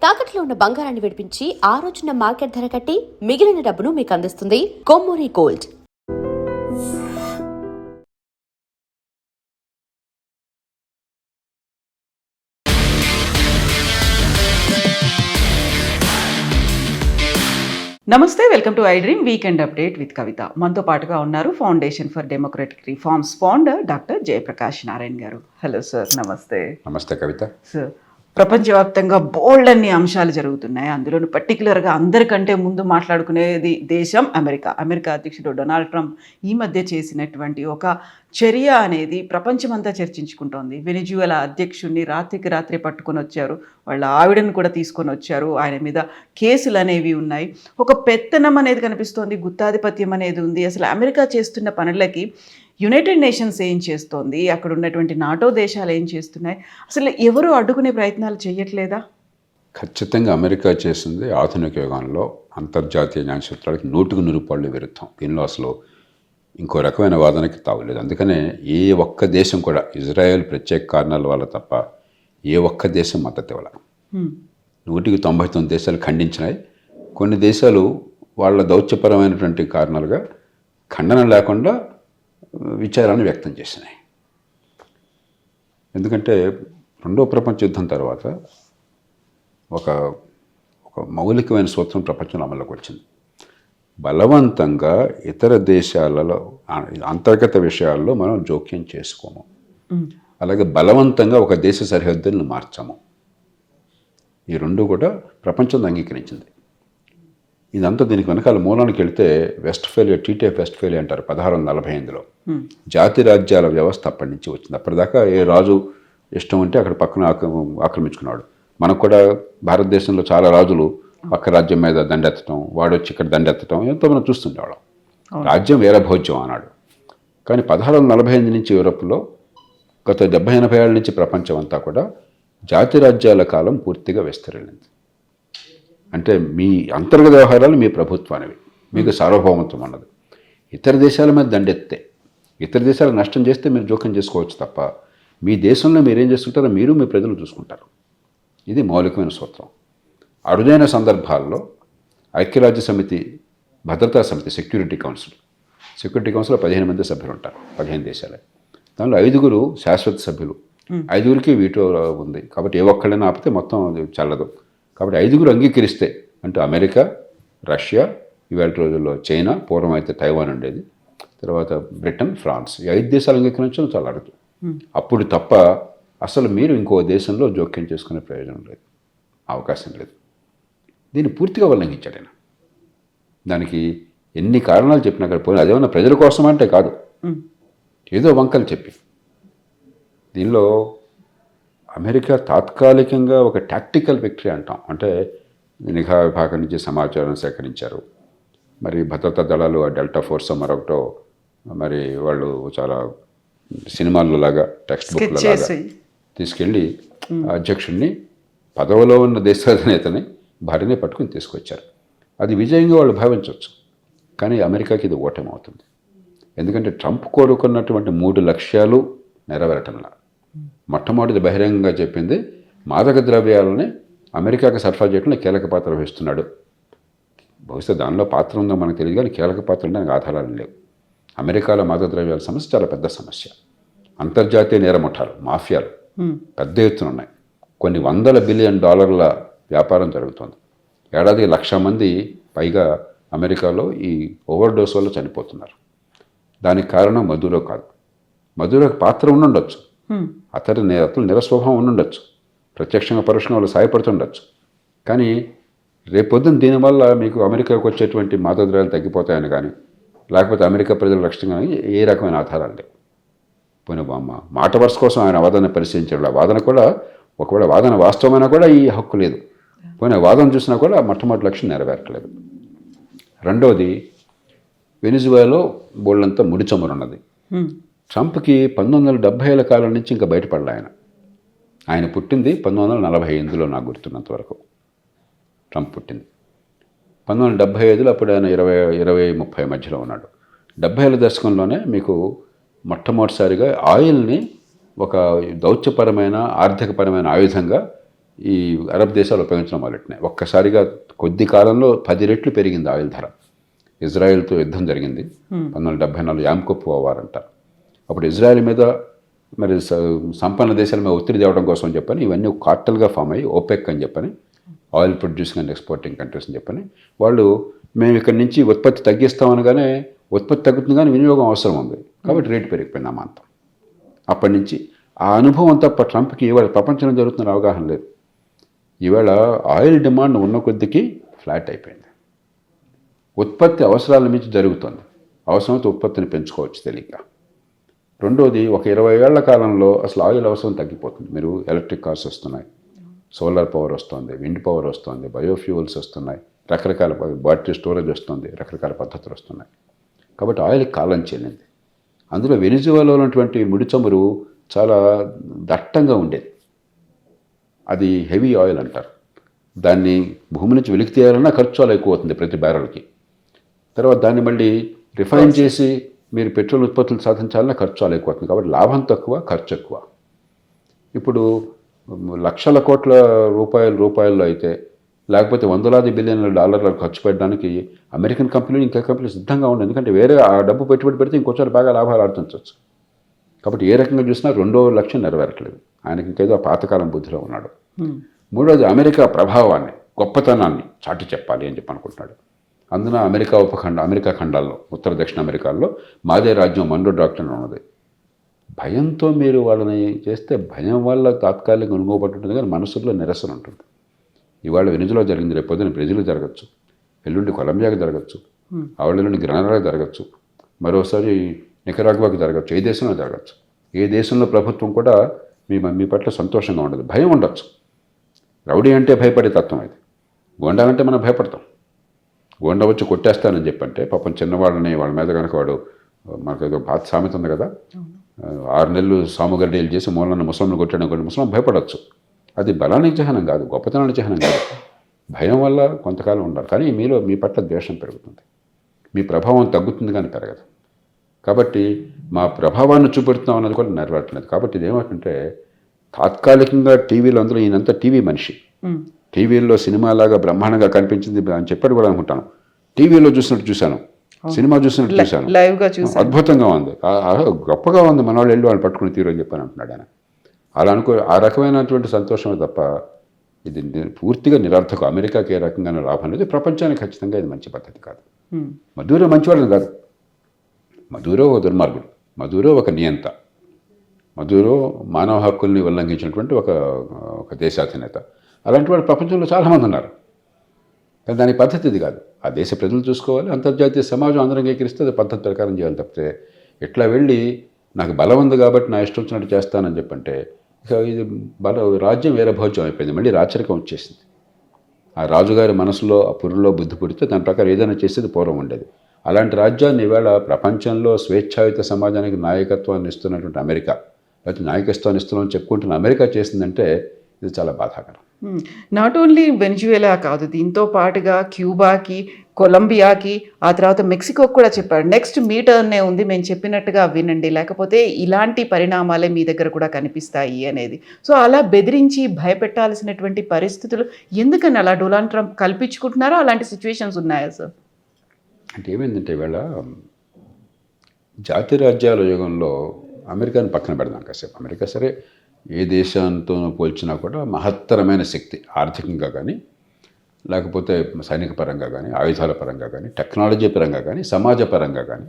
తాకట్లో ఉన్న బంగారాన్ని విడిపించి ఆ రోజున మార్కెట్ ధర కట్టి మిగిలిన డబ్బును మీకు అందిస్తుంది కొమ్మూరి గోల్డ్. నమస్తే, welcome to I dream weekend update with Kavitha. మనతో పాటుగా ఉన్నారు foundation for democratic reforms founder doctor Jayaprakash Narayan garu. Hello sir. నమస్తే. నమస్తే కవిత. సార్, ప్రపంచవ్యాప్తంగా బోల్డ్ అన్ని అంశాలు జరుగుతున్నాయి. అందులోనూ పర్టికులర్గా అందరికంటే ముందు మాట్లాడుకునేది దేశం అమెరికా. అమెరికా అధ్యక్షుడు డొనాల్డ్ ట్రంప్ ఈ మధ్య చేసినటువంటి ఒక చర్య అనేది ప్రపంచమంతా చర్చించుకుంటోంది. వెనిజువెలా అధ్యక్షుడిని రాత్రికి రాత్రి పట్టుకొని వచ్చారు, వాళ్ళ ఆవిడను కూడా తీసుకొని వచ్చారు. ఆయన మీద కేసులు అనేవి ఉన్నాయి. ఒక పెత్తనం అనేది కనిపిస్తోంది, గుత్తాధిపత్యం అనేది ఉంది. అసలు అమెరికా చేస్తున్న పనులకి యునైటెడ్ నేషన్స్ ఏం చేస్తోంది, అక్కడ ఉన్నటువంటి నాటో దేశాలు ఏం చేస్తున్నాయి, అసలు ఎవరు అడ్డుకునే ప్రయత్నాలు చేయట్లేదా? ఖచ్చితంగా అమెరికా చేసింది ఆధునిక యుగంలో అంతర్జాతీయ న్యాయ సూత్రాలకి 100% విరుద్ధం. దీనిలో అసలు ఇంకో రకమైన వాదనకి తావులేదు. అందుకనే ఏ ఒక్క దేశం కూడా, ఇజ్రాయెల్ ప్రత్యేక కారణాల వల్ల తప్ప ఏ ఒక్క దేశం మద్దతు ఇవ్వాలి. 199 దేశాలు ఖండించినాయి. కొన్ని దేశాలు వాళ్ళ దౌత్యపరమైనటువంటి కారణాలుగా ఖండన లేకుండా విచారాన్ని వ్యక్తం చేసినాయి. ఎందుకంటే రెండో ప్రపంచ యుద్ధం తర్వాత ఒక మౌలికమైన సూత్రం ప్రపంచంలో అమల్లోకి వచ్చింది. బలవంతంగా ఇతర దేశాలలో అంతర్గత విషయాల్లో మనం జోక్యం చేసుకోము, అలాగే బలవంతంగా ఒక దేశ సరిహద్దులను మార్చము. ఈ రెండు కూడా ప్రపంచం అంగీకరించింది. ఇదంతా దీనికి వెనకాల మూలానికి వెళితే వెస్ట్ఫేలియా, ట్రీటీ ఆఫ్ వెస్ట్ఫేలియా అంటారు. 1648లో జాతి రాజ్యాల వ్యవస్థ అప్పటి నుంచి వచ్చింది. అప్పటిదాకా ఏ రాజు ఇష్టం ఉంటే అక్కడ పక్కన ఆక్రమించుకున్నాడు. మనకు కూడా భారతదేశంలో చాలా రాజులు పక్క రాజ్యం మీద దండెత్తడం, వాడు వచ్చి ఇక్కడ దండెత్తడం ఎంతో మనం చూస్తుండేవాళ్ళం. రాజ్యం వేరే భోజ్యం అన్నాడు. కానీ 1648 నుంచి యూరోప్లో గత 70-80 ఏళ్ళ నుంచి ప్రపంచం అంతా కూడా జాతి రాజ్యాల కాలం పూర్తిగా విస్తరించింది. అంటే మీ అంతర్గత వ్యవహారాలు మీ ప్రభుత్వానివి, మీకు సార్వభౌమత్వం అన్నది. ఇతర దేశాల మీద దండెత్తే, ఇతర దేశాలకు నష్టం చేస్తే మీరు జోక్యం చేసుకోవచ్చు తప్ప మీ దేశంలో మీరేం చేసుకుంటారో మీరు మీ ప్రజలు చూసుకుంటారు. ఇది మౌలికమైన సూత్రం. అరుదైన సందర్భాల్లో ఐక్యరాజ్య సమితి, భద్రతా సమితి, సెక్యూరిటీ కౌన్సిల్ 15 మంది సభ్యులు ఉంటారు, 15 దేశాలే. దానిలో 5 శాశ్వత సభ్యులు, 5 వీటో ఉంది. కాబట్టి ఏ ఒక్కళ్ళైనా ఆపితే మొత్తం చల్లదు. కాబట్టి 5 అంగీకరిస్తే, అంటే అమెరికా, రష్యా, ఇవాళ రోజుల్లో చైనా, పూర్వం అయితే తైవాన్ ఉండేది, తర్వాత బ్రిటన్, ఫ్రాన్స్, ఈ 5 దేశాలు అంగీకరించడం చాలా అరుదు. అప్పుడు తప్ప అసలు మీరు ఇంకో దేశంలో జోక్యం చేసుకునే ప్రయోజనం లేదు, అవకాశం లేదు. దీన్ని పూర్తిగా ఉల్లంఘించాడు ఆయన. దానికి ఎన్ని కారణాలు చెప్పినా అక్కడ పోయిన అదేమన్నా ప్రజల కోసం అంటే కాదు, ఏదో వంకలు చెప్పి. దీనిలో అమెరికా తాత్కాలికంగా ఒక టాక్టికల్ విక్టరీ అంటాం. అంటే నిఘా విభాగం నుంచి సమాచారం సేకరించారు. మరి భద్రతా దళాలు డెల్టా ఫోర్స్ మరొకటో, మరి వాళ్ళు చాలా సినిమాల్లో లాగా టెక్స్ట్ బుక్ల లాగా తీసుకెళ్ళి అధ్యక్షుడిని, పదవిలో ఉన్న దేశాధినేతని, భార్యనే పట్టుకుని తీసుకొచ్చారు. అది విజయంగా వాళ్ళు భావించవచ్చు. కానీ అమెరికాకి ఇది ఓటమి అవుతుంది. ఎందుకంటే ట్రంప్ కోరుకున్నటువంటి 3 లక్ష్యాలు నెరవేరటంలా. మొట్టమొదటిది బహిరంగంగా చెప్పింది, మాదక ద్రవ్యాలని అమెరికాకి సరఫరా చేయడంలో కీలక పాత్ర వహిస్తున్నాడు. బహుశా దానిలో పాత్ర ఉందో మనకు తెలియదు, కానీ కీలక పాత్ర ఉండడానికి ఆధారాలు లేవు. అమెరికాలో మాదక ద్రవ్యాల సమస్య చాలా పెద్ద సమస్య. అంతర్జాతీయ నేరముఠాలు, మాఫియాలు పెద్ద ఎత్తున ఉన్నాయి. కొన్ని $100 బిలియన్ వ్యాపారం జరుగుతుంది. ఏడాదికి 1,00,000 మంది పైగా అమెరికాలో ఈ ఓవర్ డోస్ వల్ల చనిపోతున్నారు. దానికి కారణం మధురో కాదు. మధురోకి పాత్ర ఉండుండొచ్చు, అతడు నిరస్వభావం ఉండుండొచ్చు, ప్రత్యక్షంగా పరోక్షంగా వాళ్ళు సాయపడుతుండొచ్చు. కానీ రేపొద్దున దీనివల్ల మీకు అమెరికాకు వచ్చేటువంటి మాదక ద్రవ్యాలు తగ్గిపోతాయని కానీ, లేకపోతే అమెరికా ప్రజల రక్షణ కానీ ఏ రకమైన ఆధారాలు లేవు. పోయిన మాట వరుస కోసం ఆయన వాదన పరిశీలించాడు. ఆ వాదన కూడా, ఒకవేళ వాదన వాస్తవమైనా కూడా ఈ హక్కు లేదు. పోయిన వాదన చూసినా కూడా మొట్టమొదటి లక్ష్యం నెరవేరట్లేదు. రెండవది, వెనిజువేలాలో బోళ్ళంతా ముడి చమురు ఉన్నది. ట్రంప్కి 1970ఏళ్ల కాలం నుంచి ఇంకా బయటపడలే ఆయన. ఆయన పుట్టింది 1948లో, నాకు గుర్తున్నంత వరకు ట్రంప్ పుట్టింది 1975లో. అప్పుడు ఆయన 20-30 మధ్యలో ఉన్నాడు. 70ఏళ్ల దశకంలోనే మీకు మొట్టమొదటిసారిగా ఆయిల్ని ఒక దౌత్యపరమైన, ఆర్థికపరమైన ఆయుధంగా ఈ అరబ్ దేశాలు ఉపయోగించడం మొదలెట్టినాయి. ఒక్కసారిగా కొద్ది కాలంలో 10 రెట్లు పెరిగింది ఆయిల్ ధర. ఇజ్రాయెల్తో యుద్ధం జరిగింది 1974 యామ్కోప్ వార్ అంటారు. అప్పుడు ఇజ్రాయెల్ మీద మరి సంపన్న దేశాల మీద ఒత్తిడి తేవడం కోసం చెప్పని ఇవన్నీ కార్టల్గా ఫామ్ అయ్యి ఓపెక్ అని చెప్పని oil producing and exporting countries అని చెప్పని వాళ్ళు మేము ఇక్కడి నుంచి ఉత్పత్తి తగ్గిస్తామనగానే ఉత్పత్తి తగ్గుతుంది కానీ వినియోగం అవసరం ఉంది కాబట్టి రేటు పెరిగిపోయింది అమాంతం. అప్పటి నుంచి ఆ అనుభవం అంతా ట్రంప్కి ఇవాళ ప్రపంచంలో జరుగుతున్న అవగాహన లేదు. ఇవాళ ఆయిల్ డిమాండ్ ఉన్న కొద్దికి ఫ్లాట్ అయిపోయింది. ఉత్పత్తి అవసరాల మించి జరుగుతుంది. అవసరమైతే ఉత్పత్తిని పెంచుకోవచ్చు తెలియక. రెండోది ఒక 20 ఏళ్ల కాలంలో అసలు ఆయిల్ అవసరం తగ్గిపోతుంది. మీరు ఎలక్ట్రిక్ కార్స్ వస్తున్నాయి, సోలార్ పవర్ వస్తుంది, విండ్ పవర్ వస్తుంది, బయోఫ్యూయల్స్ వస్తున్నాయి, రకరకాల బ్యాటరీ స్టోరేజ్ వస్తుంది, రకరకాల పద్ధతులు వస్తున్నాయి. కాబట్టి ఆయిల్ కాలం చెల్లింది. అందులో వెనిజువాలో ఉన్నటువంటి ముడి చమురు చాలా దట్టంగా ఉండేది. అది హెవీ ఆయిల్ అంటారు. దాన్ని భూమి నుంచి వెలికి తీయాలన్నా ఖర్చు చాలా ఎక్కువ అవుతుంది ప్రతి బ్యారెల్కి. తర్వాత దాన్ని మళ్ళీ రిఫైన్ చేసి మీరు పెట్రోల్ ఉత్పత్తులు సాధించాలన్నా ఖర్చు చాలా ఎక్కువ అవుతుంది. కాబట్టి లాభం తక్కువ, ఖర్చు ఎక్కువ. ఇప్పుడు లక్షల కోట్ల రూపాయల్లో అయితే లేకపోతే వందలాది బిలియన్ల డాలర్లు ఖర్చు పెట్టడానికి అమెరికన్ కంపెనీలు ఇంకా కంపెనీలు సిద్ధంగా ఉన్నాయి. ఎందుకంటే వేరే ఆ డబ్బు పెట్టుబడి పెడితే ఇంకొంచెం బాగా లాభాలు ఆర్జించవచ్చు. కాబట్టి ఏ రకంగా చూసినా 2వ లక్ష్యం నెరవేరట్లేదు. ఆయనకి ఇంకేదో పాతకాలం బుద్ధిలో ఉన్నాడు. మూడోది అమెరికా ప్రభావాన్ని, గొప్పతనాన్ని చాటి చెప్పాలి అని చెప్పి అనుకుంటున్నాడు. అందున అమెరికా ఖండాల్లో ఉత్తర దక్షిణ అమెరికాల్లో మాదే రాజ్యం మన్రో డాక్ట్రిన్ ఉన్నది. భయంతో మీరు వాళ్ళని చేస్తే భయం వల్ల తాత్కాలికంగా అనుభవపట్టుంటుంది కానీ మనసులో నిరసన ఉంటుంది. ఇవాళ వెనిజులా జరిగింది, రేపు పొద్దున బ్రెజిల్ జరగచ్చు, ఎల్లుండి కొలంబియాకి జరగచ్చు, ఆవిడెల్లుండి గ్రనడాకి జరగచ్చు, మరోసారి నికరాగ్వాకి జరగచ్చు, ఏ దేశంలో జరగచ్చు. ఏ దేశంలో ప్రభుత్వం కూడా మీ పట్ల సంతోషంగా ఉండదు. భయం ఉండొచ్చు. రౌడీ అంటే భయపడే తత్వం అది. గోండాలంటే మనం భయపడతాం. గోండా వచ్చి కొట్టేస్తానని చెప్పంటే పాపం చిన్నవాళ్ళని వాళ్ళ మీద కనుక వాడు మనకు ఏదో పాత సామెత ఉంది కదా, 6 నెలలు సాముగడ్డీలు చేసి మూలన్న ముసలిని కొట్టాడు అనుకోండి, ముసలం భయపడవచ్చు. అది బలానికి చిహ్నం కాదు, గొప్పతనానికి చిహ్నం కాదు. భయం వల్ల కొంతకాలం ఉండాలి, కానీ మీ పట్ల ద్వేషం పెరుగుతుంది, మీ ప్రభావం తగ్గుతుంది కానీ పెరగదు. కాబట్టి మా ప్రభావాన్ని చూపెడుతున్నాం అన్నది కూడా నెరవేరట్లేదు. కాబట్టి ఇదేమంటే తాత్కాలికంగా టీవీలో అందులో ఈయనంతా టీవీ మనిషి, టీవీల్లో సినిమాలాగా బ్రహ్మాండంగా కనిపించింది అని చెప్పాడు కూడా అనుకుంటాను. టీవీలో చూశాను, సినిమా చూసినట్టు చూశాను, లైవ్గా చూసాను, అద్భుతంగా ఉంది, గొప్పగా ఉంది, మన వాళ్ళు వెళ్ళి వాళ్ళు పట్టుకుని తీరు అని చెప్పాను అంటున్నాడు ఆయన. అలా ఆ రకమైనటువంటి సంతోషమే తప్ప ఇది పూర్తిగా నిరర్థకం. అమెరికాకి ఏ రకంగా లాభం లేదు, ప్రపంచానికి ఖచ్చితంగా ఇది మంచి పద్ధతి కాదు. మధురో మంచివాళ్ళని కాదు, మధురో ఒక దుర్మార్గుడు, మధురో ఒక నియంత, మధురో మానవ హక్కుల్ని ఉల్లంఘించినటువంటి ఒక దేశాధినేత. అలాంటి వాళ్ళు ప్రపంచంలో చాలామంది ఉన్నారు. కానీ దాని పద్ధతి ఇది కాదు. ఆ దేశ ప్రజలు చూసుకోవాలి, అంతర్జాతీయ సమాజం అందరం అంగీకరిస్తే అది పద్ధతి ప్రకారం చేయాలి తప్పితే ఎట్లా వెళ్ళి నాకు బలం ఉంది కాబట్టి నా ఇష్టం వచ్చినట్టు చేస్తానని చెప్పంటే ఇక ఇది రాజ్యం వేరే భోజ్యం అయిపోయింది, మళ్ళీ రాచరికం వచ్చేసింది. ఆ రాజుగారి మనసులో ఆ పురులో బుద్ధి పుడితే దాని ప్రకారం ఏదైనా చేసేది పూర్వం ఉండేది. అలాంటి రాజ్యాన్ని ఈవేళ ప్రపంచంలో స్వేచ్ఛాయుత సమాజానికి నాయకత్వాన్ని ఇస్తున్నటువంటి అమెరికా, లేకపోతే నాయకత్వాన్ని ఇస్తున్నామని చెప్పుకుంటున్న అమెరికా చేసిందంటే ఇది చాలా బాధాకరం. నాట్ ఓన్లీ వెనిజువేలా కాదు, దీంతో పాటుగా క్యూబాకి, కొలంబియాకి, ఆ తర్వాత మెక్సికోకి కూడా చెప్పాడు. నెక్స్ట్ మీ టర్నే ఉంది, మేము చెప్పినట్టుగా వినండి, లేకపోతే ఇలాంటి పరిణామాలే మీ దగ్గర కూడా కనిపిస్తాయి అనేది. సో అలా బెదిరించి భయపెట్టాల్సినటువంటి పరిస్థితులు ఎందుకని అలా డొనాల్డ్ ట్రంప్ కల్పించుకుంటున్నారో అలాంటి సిచ్యువేషన్స్ ఉన్నాయా సార్? అంటే ఏమైందంటే ఈవేళ జాతి రాజ్యాల యుగంలో అమెరికాని పక్కన పెడదాం కాసేపు. అమెరికా సరే ఏ దేశంతో పోల్చినా కూడా మహత్తరమైన శక్తి, ఆర్థికంగా కానీ లేకపోతే సైనిక పరంగా కానీ, ఆయుధాల పరంగా కానీ, టెక్నాలజీ పరంగా కానీ, సమాజ పరంగా కానీ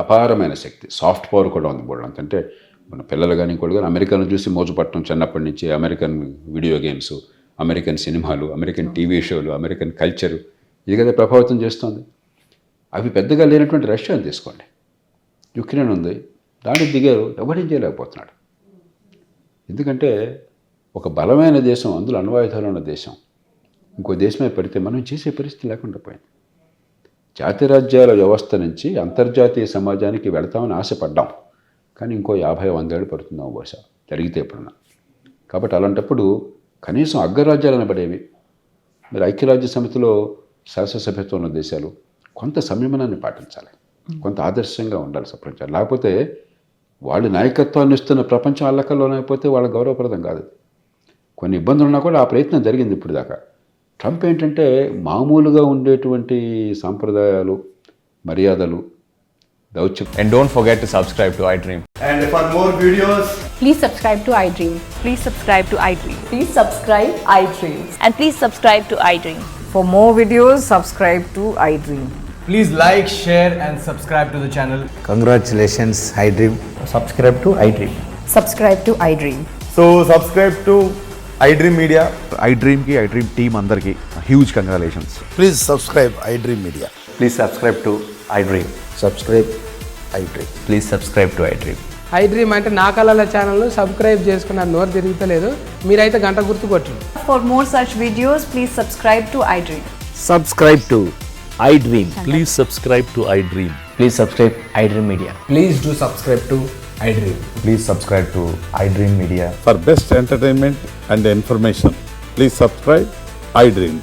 అపారమైన శక్తి. సాఫ్ట్ పవర్ కూడా ఉంది బోర్డు. అంటే మన పిల్లలు కానీ ఇంకోటి కానీ అమెరికాను చూసి మోజుపట్టడం చిన్నప్పటి నుంచి. అమెరికన్ వీడియో గేమ్స్, అమెరికన్ సినిమాలు, అమెరికన్ టీవీ షోలు, అమెరికన్ కల్చరు ఇది కదా ప్రభావితం చేస్తుంది. అవి పెద్దగా లేనటువంటి రష్యాని తీసుకోండి, యుక్రెయిన్ ఉంది, దాంట్లో దిగారు, ఎవరేం చేయలేకపోతున్నాడు. ఎందుకంటే ఒక బలమైన దేశం, అందులో అణ్వాయుధాలు ఉన్న దేశం ఇంకో దేశమే పెడితే మనం చేసే పరిస్థితి లేకుండా పోయింది. జాతి రాజ్యాల వ్యవస్థ నుంచి అంతర్జాతీయ సమాజానికి వెళతామని ఆశపడ్డాం, కానీ ఇంకో 50-100 ఏళ్ళు పడుతుందాం బహుశా జరిగితే ఎప్పుడన్నా. కాబట్టి అలాంటప్పుడు కనీసం అగ్రరాజ్యాలు అనబడేవి, మీరు ఐక్యరాజ్య సమితిలో శాసనసభ్యత్వం ఉన్న దేశాలు కొంత సంయమనాన్ని పాటించాలి, కొంత ఆదర్శంగా ఉండాలి ప్రపంచాలు. లేకపోతే వాళ్ళు నాయకత్వాన్ని ఇస్తున్న ప్రపంచం అల్లకల్లోనైపోతే వాళ్ళ గౌరవప్రదం కాదు. కొన్ని ఇబ్బందులు ఉన్నా కూడా ఆ ప్రయత్నం జరిగింది ఇప్పుడు దాకా. ట్రంప్ ఏంటంటే మామూలుగా ఉండేటువంటి సాంప్రదాయాలు, మర్యాదలు, దౌత్యం. And don't forget to subscribe to iDream. And for more videos, Please subscribe to iDream. Please subscribe to iDream. Please subscribe iDreams. And please subscribe to iDream. For more videos, subscribe to iDream. please like, share and subscribe to the channel. Congratulations, iDream. Subscribe to iDream. Subscribe to iDream. So subscribe to iDream Media. iDream team అందరికి huge congratulations. Please subscribe iDream Media. Please subscribe to iDream. Subscribe iDream. Please subscribe to iDream. iDream అంటే నా కళల ఛానల్ను subscribe చేసుకున్న నోరు తిరుగుతలేదు, మీరైతే గంట గుర్తు కొట్టండి. For more such videos, please subscribe to iDream. Subscribe to iDream. Please subscribe to iDream. Please subscribe iDream Media. Please do subscribe to iDream. Please subscribe to iDream Media. For best entertainment and information, please subscribe iDream.